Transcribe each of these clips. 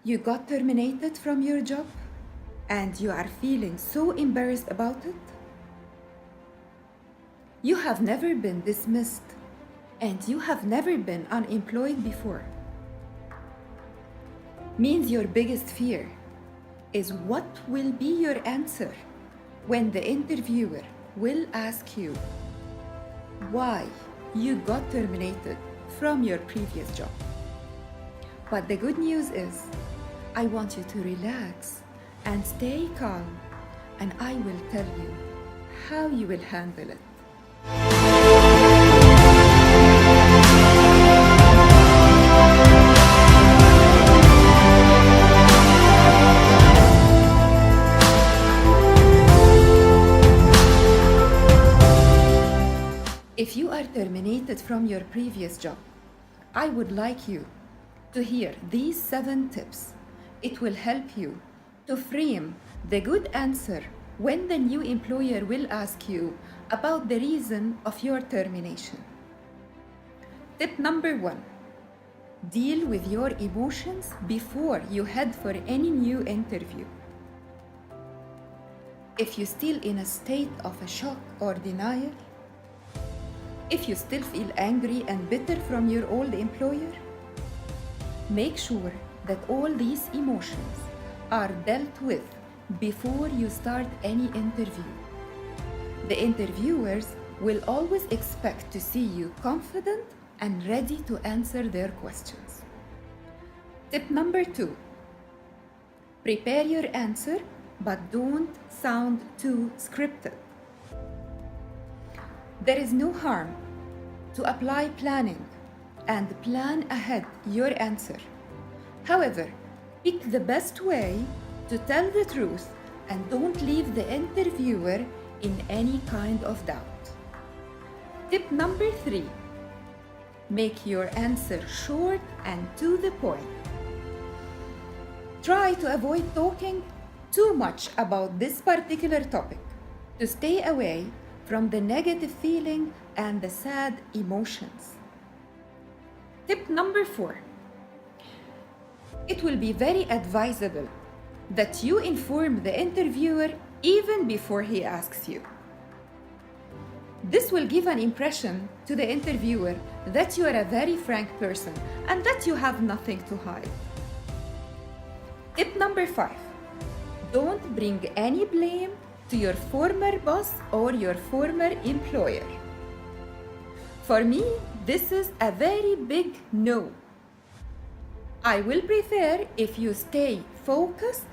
You got terminated from your job and you are feeling so embarrassed about it? You have never been dismissed and you have never been unemployed before. Means your biggest fear is what will be your answer when the interviewer will ask you why you got terminated from your previous job. But the good news is, I want you to relax and stay calm, and I will tell you how you will handle it. If you are terminated from your previous job, I would like you to hear these 7 tips. It will help you to frame the good answer when the new employer will ask you about the reason of your termination. Tip number 1, deal with your emotions before you head for any new interview. If you're still in a state of a shock or denial, if you still feel angry and bitter from your old employer, make sure that all these emotions are dealt with before you start any interview. The interviewers will always expect to see you confident and ready to answer their questions. Tip number 2, prepare your answer, but don't sound too scripted. There is no harm to apply planning and plan ahead your answer. However, pick the best way to tell the truth and don't leave the interviewer in any kind of doubt. Tip number 3, make your answer short and to the point. Try to avoid talking too much about this particular topic to stay away from the negative feeling and the sad emotions. Tip number 4, it will be very advisable that you inform the interviewer even before he asks you. This will give an impression to the interviewer that you are a very frank person and that you have nothing to hide. Tip number 5, don't bring any blame to your former boss or your former employer. For me, this is a very big no. I will prefer if you stay focused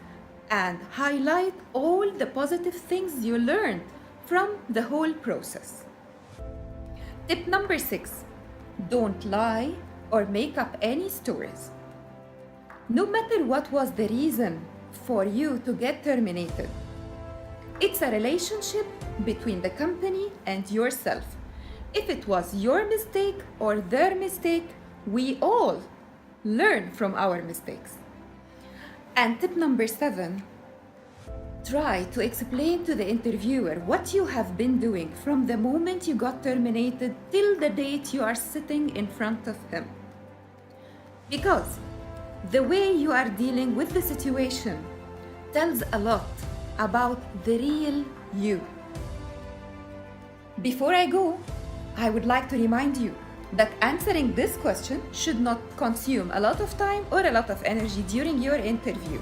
and highlight all the positive things you learned from the whole process. Tip number 6, don't lie or make up any stories. No matter what was the reason for you to get terminated, it's a relationship between the company and yourself. If it was your mistake or their mistake, we all learn from our mistakes. And tip number 7, try to explain to the interviewer what you have been doing from the moment you got terminated till the date you are sitting in front of him. Because the way you are dealing with the situation tells a lot about the real you. Before I go, I would like to remind you that answering this question should not consume a lot of time or a lot of energy during your interview.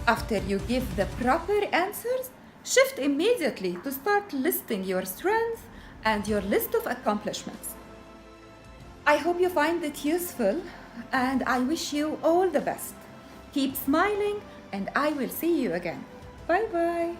After you give the proper answers, shift immediately to start listing your strengths and your list of accomplishments. I hope you find it useful and I wish you all the best. Keep smiling and I will see you again. Bye bye.